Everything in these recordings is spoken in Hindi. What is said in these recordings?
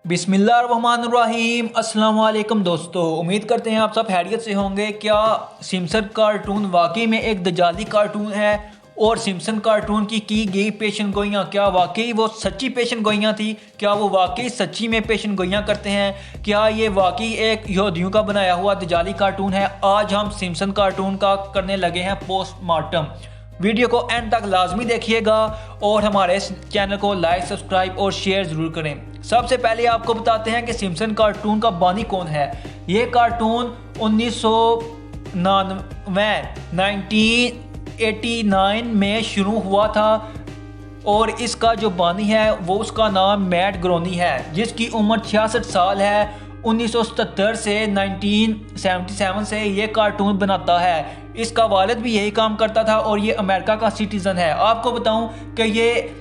बिस्मिल्लाहिर्रहमानिर्रहीम। अस्सलाम वालेकुम दोस्तों, उम्मीद करते हैं आप सब खैरियत से होंगे। क्या सिम्पसन कार्टून वाकई में एक दजाली कार्टून है और सिम्पसन कार्टून की गई पेशन गोइयाँ क्या वाकई वो सच्ची पेशन गोइयाँ थी? क्या वो वाकई सच्ची में पेशन गोइयाँ करते हैं? क्या ये वाकई एक यहूदियों का बनाया हुआ दजाली कार्टून है? आज हम सिम्पसन कार्टून का करने लगे हैं पोस्टमार्टम। वीडियो को एंड तक लाजमी देखिएगा और हमारे इस चैनल को लाइक, सब्सक्राइब और शेयर ज़रूर करें। सबसे पहले आपको बताते हैं कि सिम्पसन कार्टून का बानी कौन है। ये कार्टून 1989 में शुरू हुआ था और इसका जो बानी है वो उसका नाम मैट ग्रोनी है, जिसकी उम्र 66 साल है। 1977 से 1977 से ये कार्टून बनाता है। इसका वालिद भी यही काम करता था और ये अमेरिका का सिटीज़न है। आपको बताऊं कि ये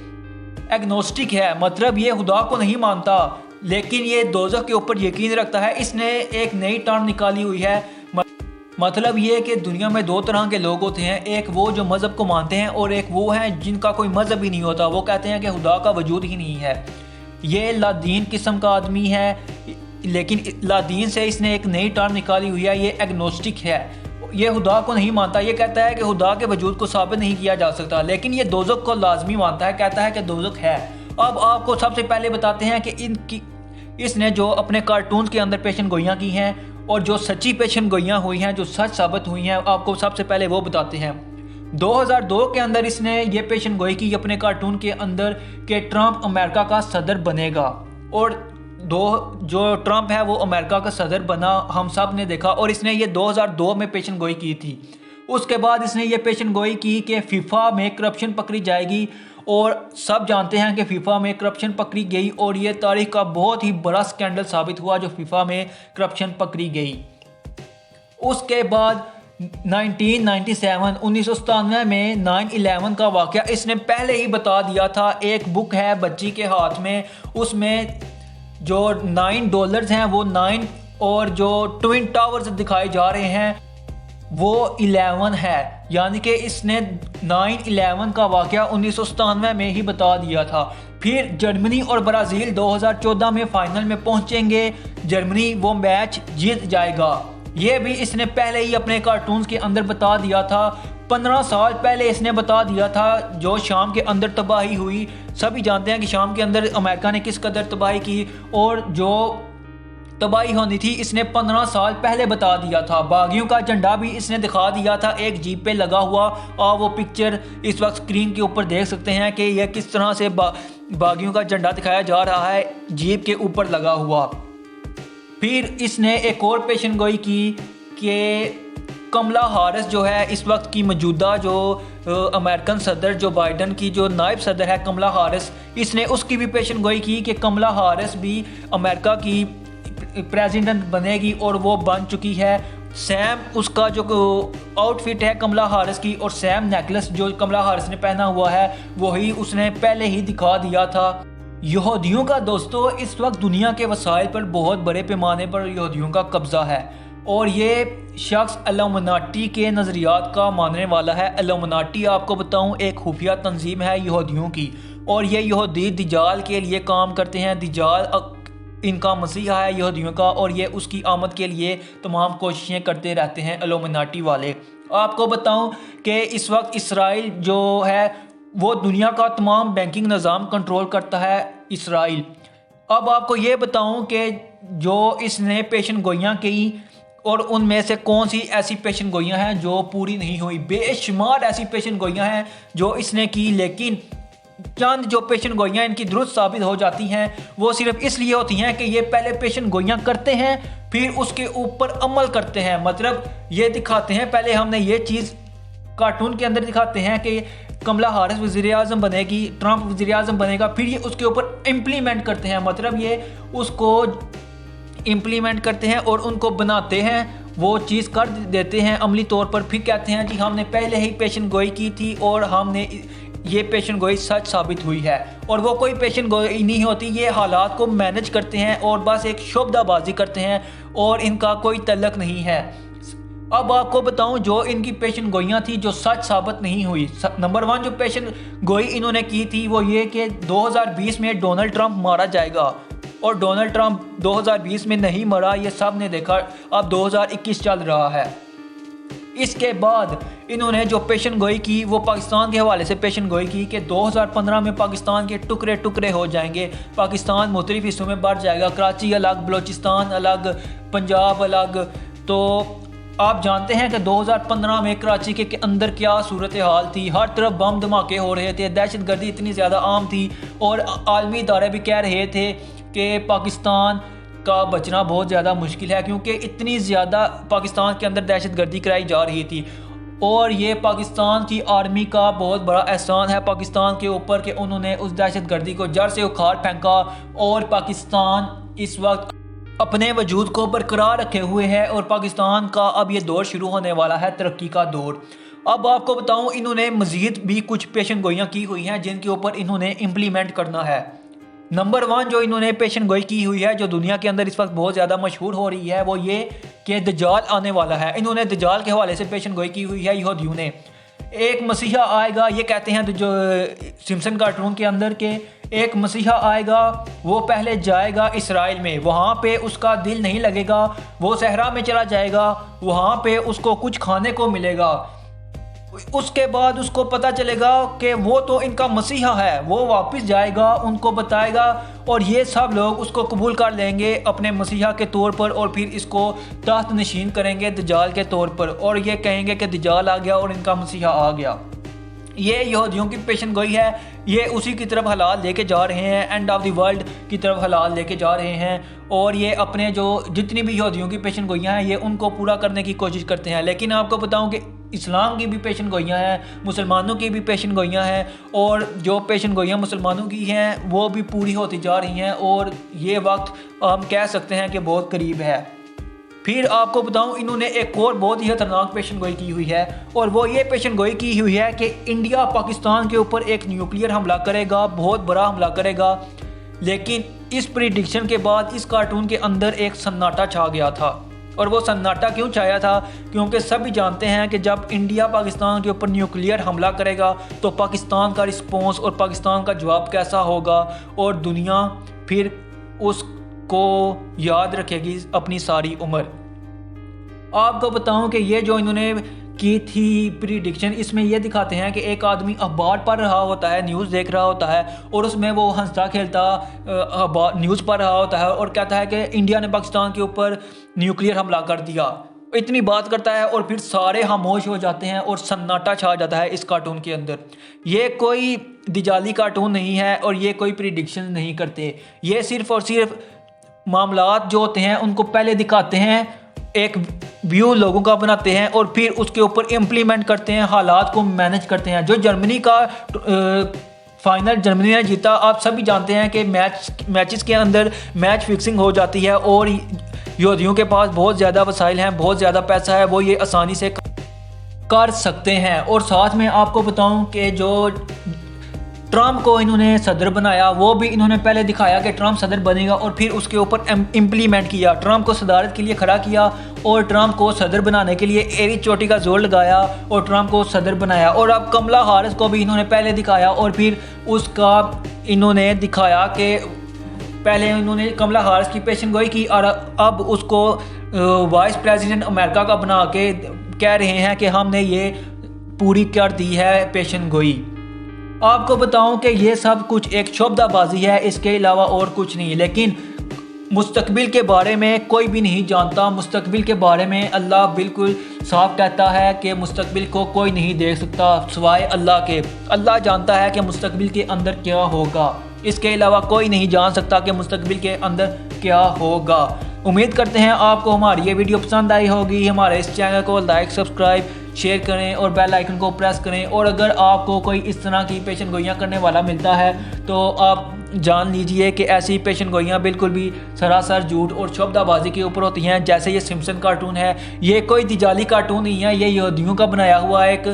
एग्नोस्टिक है, मतलब ये खुदा को नहीं मानता, लेकिन ये दोज़ख के ऊपर यकीन रखता है। इसने एक नई टर्म निकाली हुई है, मतलब ये कि दुनिया में दो तरह के लोग होते हैं। एक वो जो मज़हब को मानते हैं और एक वो हैं जिनका कोई मज़हब ही नहीं होता। वो कहते हैं कि खुदा का वजूद ही नहीं है। ये लादीन किस्म का आदमी है, लेकिन लादीन से इसने एक नई टर्म निकाली हुई है। ये एग्नोस्टिक है, ये खुदा को नहीं मानता। ये कहता है कि खुदा के वजूद को साबित नहीं किया जा सकता, लेकिन ये दोज़ख को लाजमी मानता है, कहता है कि दोज़ख है। अब आपको सबसे पहले बताते हैं कि इसने जो अपने कार्टून के अंदर पेशन गोइयाँ की हैं और जो सच्ची पेशन गोइयाँ हुई हैं, जो सच साबित हुई हैं, आपको सबसे पहले वो बताते हैं। 2002 के अंदर इसने ये पेशन गोई की अपने कार्टून के अंदर कि ट्रंप अमेरिका का सदर बनेगा, और जो ट्रंप है वो अमेरिका का सदर बना, हम सब ने देखा। और इसने ये 2002 में पेशन गोई की थी। उसके बाद इसने ये पेशन गोई की कि फीफा में करप्शन पकड़ी जाएगी, और सब जानते हैं कि फीफा में करप्शन पकड़ी गई और ये तारीख का बहुत ही बड़ा स्कैंडल साबित हुआ जो फीफा में करप्शन पकड़ी गई। उसके बाद 1997 में 9/11 का वाक़या इसने पहले ही बता दिया था। एक बुक है बच्ची के हाथ में, उसमें जो $9 हैं वो 9 और जो ट्विन टावर्स दिखाए जा रहे हैं वो 11 है। यानी कि इसने 9/11 का वाक़या 1997 में ही बता दिया था। फिर जर्मनी और ब्राज़ील 2014 में फाइनल में पहुंचेंगे, जर्मनी वो मैच जीत जाएगा। ये भी इसने पहले ही अपने कार्टून्स के अंदर बता दिया था। 15 साल पहले इसने बता दिया था जो शाम के अंदर तबाही हुई। सभी जानते हैं कि शाम के अंदर अमेरिका ने किस कदर तबाही की, और जो तबाही होनी थी इसने 15 साल पहले बता दिया था। बागियों का झंडा भी इसने दिखा दिया था एक जीप पे लगा हुआ। आप वो पिक्चर इस वक्त स्क्रीन के ऊपर देख सकते हैं कि यह किस तरह से बागियों का झंडा दिखाया जा रहा है जीप के ऊपर लगा हुआ। फिर इसने एक और पेशन गोई की कि कमला हारिस जो है इस वक्त की मौजूदा जो अमेरिकन सदर जो बाइडन की जो नायब सदर है कमला हारिस, इसने उसकी भी पेशन गोई की कि कमला हारिस भी अमेरिका की प्रेसिडेंट बनेगी, और वो बन चुकी है। सैम उसका जो आउटफिट है कमला हारिस की, और सैम नेकलेस जो कमला हारिस ने पहना हुआ है वही उसने पहले ही दिखा दिया था। यहूदियों का दोस्तों इस वक्त दुनिया के वसाइल पर बहुत बड़े पैमाने पर यहूदियों का कब्जा है, और ये शख्स इल्लुमिनाटी के नज़रियात का मानने वाला है। इल्लुमिनाटी आपको बताऊं एक खुफिया तंजीम है यहूदियों की, और ये यहूदी दज्जाल के लिए काम करते हैं। दज्जाल इनका मसीहा है यहूदियों का, और ये उसकी आमद के लिए तमाम कोशिशें करते रहते हैं इल्लुमिनाटी वाले। आपको बताऊं कि इस वक्त इसराइल जो है वो दुनिया का तमाम बैंकिंग निज़ाम कंट्रोल करता है इसराइल। अब आपको ये बताऊं कि जो इसने पेशन गोइयाँ की और उनमें से कौन सी ऐसी पेशन गोइयाँ हैं जो पूरी नहीं हुई। बेशुमार ऐसी पेशन गोइयाँ हैं जो इसने की, लेकिन चंद जो पेशन गोइयाँ इनकी दुरुस्त साबित हो जाती हैं वो सिर्फ इसलिए होती हैं कि ये पहले पेशन गोइयाँ करते हैं फिर उसके ऊपर अमल करते हैं। मतलब ये दिखाते हैं, पहले हमने ये चीज़ कार्टून के अंदर दिखाते हैं कि कमला हारिस वज़ीर-ए-आज़म बनेगी, ट्रंप वज़ीर-ए-आज़म बनेगा, फिर ये उसके ऊपर इम्प्लीमेंट करते हैं। मतलब ये उसको इम्प्लीमेंट करते हैं और उनको बनाते हैं, वो चीज़ कर देते हैं अमली तौर पर। फिर कहते हैं जी हमने पहले ही पेशन गोई की थी और हमने ये पेशन गोई सच साबित हुई है, और वो कोई पेशन गोई नहीं होती। ये हालात को मैनेज करते हैं और बस एक शोबदाबाजी करते हैं और इनका कोई तल्लक नहीं है। अब आपको बताऊं जो इनकी पेशन गोइयाँ थी जो सच साबित नहीं हुई। नंबर 1 जो पेशन गोई इन्होंने की थी वो ये कि 2020 में डोनाल्ड ट्रंप मारा जाएगा। और डोनाल्ड ट्रंप 2020 में नहीं मरा, ये सब ने देखा। अब 2021 चल रहा है। इसके बाद इन्होंने जो पेशन गोई की वो पाकिस्तान के हवाले से पेशन गोई की कि 2015 में पाकिस्तान के टुकड़े टुकड़े हो जाएंगे, पाकिस्तान मुख्तलिफ हिस्सों में बढ़ जाएगा, कराची अलग, बलोचिस्तान अलग, पंजाब अलग। तो आप जानते हैं कि 2015 में कराची के अंदर क्या सूरत हाल थी। हर तरफ बम धमाके हो रहे थे, दहशतगर्दी इतनी ज़्यादा आम थी और आलमी इदारे भी कह रहे थे कि पाकिस्तान का बचना बहुत ज़्यादा मुश्किल है, क्योंकि इतनी ज़्यादा पाकिस्तान के अंदर दहशतगर्दी कराई जा रही थी। और ये पाकिस्तान की आर्मी का बहुत बड़ा एहसान है पाकिस्तान के ऊपर कि उन्होंने उस दहशतगर्दी को जड़ से उखाड़ फेंका और पाकिस्तान इस वक्त अपने वजूद को बरकरार रखे हुए है और पाकिस्तान का अब ये दौर शुरू होने वाला है, तरक्की का दौर। अब आपको बताऊं, इन्होंने मज़ीद भी कुछ पेशन गोइयाँ की हुई हैं जिनके ऊपर इन्होंने इम्प्लीमेंट करना है। नंबर 1 जो इन्होंने पेशन गोई की हुई है, जो दुनिया के अंदर इस वक्त बहुत ज़्यादा मशहूर हो रही है, वो ये कि दज्जाल आने वाला है। इन्होंने दज्जाल के हवाले से पेशन गोई की हुई है यहूदियों ने। एक मसीहा आएगा, ये कहते हैं जो सिम्पसन कार्टून के अंदर के एक मसीहा आएगा, वो पहले जाएगा इसराइल में, वहाँ पे उसका दिल नहीं लगेगा, वो सहरा में चला जाएगा, वहाँ पे उसको कुछ खाने को मिलेगा। उसके बाद उसको पता चलेगा कि वो तो इनका मसीहा है, वो वापस जाएगा, उनको बताएगा और ये सब लोग उसको कबूल कर लेंगे अपने मसीहा के तौर पर और फिर इसको तख्त नशीन करेंगे दज्जाल के तौर पर और ये कहेंगे कि दज्जाल आ गया और इनका मसीहा आ गया। ये यहूदियों की पेशन गोई है, ये उसी की तरफ हालात लेके जा रहे हैं, एंड ऑफ द वर्ल्ड की तरफ हालात लेके जा रहे हैं और ये अपने जो जितनी भी यहूदियों की पेशन गोइयाँ हैं ये उनको पूरा करने की कोशिश करते हैं। लेकिन आपको बताऊं कि इस्लाम की भी पेशन गोइयाँ हैं, मुसलमानों की भी पेशन गोइयाँ हैं और जो पेशन गोइयाँ मुसलमानों की हैं वो भी पूरी होती जा रही हैं और ये वक्त हम कह सकते हैं कि बहुत करीब है। फिर आपको बताऊं, इन्होंने एक और बहुत ही खतरनाक पेशन गोई की हुई है और वो ये पेशन गोई की हुई है कि इंडिया पाकिस्तान के ऊपर एक न्यूक्लियर हमला करेगा, बहुत बड़ा हमला करेगा। लेकिन इस प्रिडिक्शन के बाद इस कार्टून के अंदर एक सन्नाटा छा गया था और वो सन्नाटा क्यों छाया था, क्योंकि सभी जानते हैं कि जब इंडिया पाकिस्तान के ऊपर न्यूक्लियर हमला करेगा तो पाकिस्तान का रिस्पॉन्स और पाकिस्तान का जवाब कैसा होगा और दुनिया फिर उसको याद रखेगी अपनी सारी उम्र। आपको बताऊं कि ये जो इन्होंने की थी प्रिडिक्शन, इसमें ये दिखाते हैं कि एक आदमी अखबार पढ़ रहा होता है, न्यूज़ देख रहा होता है और उसमें वो हंसता खेलता न्यूज़ पढ़ रहा होता है और कहता है कि इंडिया ने पाकिस्तान के ऊपर न्यूक्लियर हमला कर दिया। इतनी बात करता है और फिर सारे खामोश हो जाते हैं और सन्नाटा छा जाता है इस कार्टून के अंदर। ये कोई दिजाली कार्टून नहीं है और ये कोई प्रिडिक्शन नहीं करते, ये सिर्फ और सिर्फ मामलात जो होते हैं उनको पहले दिखाते हैं, एक व्यू लोगों का बनाते हैं और फिर उसके ऊपर इम्प्लीमेंट करते हैं, हालात को मैनेज करते हैं। जो जर्मनी का फाइनल जर्मनी ने जीता, आप सभी जानते हैं कि मैचेस के अंदर मैच फिक्सिंग हो जाती है और यहूदियों के पास बहुत ज़्यादा वसाइल हैं, बहुत ज़्यादा पैसा है, वो ये आसानी से कर सकते हैं। और साथ में आपको बताऊं कि जो ट्रम्प को इन्होंने सदर बनाया, वो भी इन्होंने पहले दिखाया कि ट्रम्प सदर बनेगा और फिर उसके ऊपर इम्प्लीमेंट किया, ट्रम्प को सदारत के लिए खड़ा किया और ट्रम्प को सदर बनाने के लिए एड़ी चोटी का जोर लगाया और ट्रम्प को सदर बनाया। और अब कमला हारिस को भी इन्होंने पहले दिखाया और फिर उसका इन्होंने दिखाया कि पहले इन्होंने कमला हारिस की पेशन गोई की और अब उसको वाइस प्रेसिडेंट अमेरिका का बना के कह रहे हैं कि हमने ये पूरी कर दी है पेशन गोई। आपको बताऊं कि ये सब कुछ एक शोबदाबाजी है, इसके अलावा और कुछ नहीं। लेकिन मुस्तकबिल के बारे में कोई भी नहीं जानता। मुस्तकबिल के बारे में अल्लाह बिल्कुल साफ कहता है कि मुस्तकबिल को कोई नहीं देख सकता सिवाय अल्लाह के। अल्लाह जानता है कि मुस्तकबिल के अंदर क्या होगा, इसके अलावा कोई नहीं जान सकता कि मुस्तकबिल के अंदर क्या होगा। उम्मीद करते हैं आपको हमारी ये वीडियो पसंद आई होगी। हमारे इस चैनल को लाइक, सब्सक्राइब, शेयर करें और बेल आइकन को प्रेस करें। और अगर आपको कोई इस तरह की पेशन गोइयाँ करने वाला मिलता है तो आप जान लीजिए कि ऐसी पेशन गोइयाँ बिल्कुल भी सरासर झूठ और शोबदाबाजी के ऊपर होती हैं। जैसे ये सिम्पसन कार्टून है, ये कोई दिजाली कार्टून नहीं है, ये यहूदियों का बनाया हुआ एक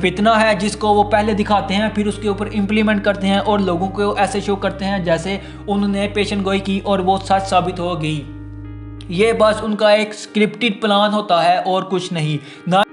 फितना है जिसको वो पहले दिखाते हैं, फिर उसके ऊपर इम्प्लीमेंट करते हैं और लोगों को ऐसे शो करते हैं जैसे उन्होंने पेशन गोई की और वो सच साबित हो गई। ये बस उनका एक स्क्रिप्टेड प्लान होता है और कुछ नहीं। ना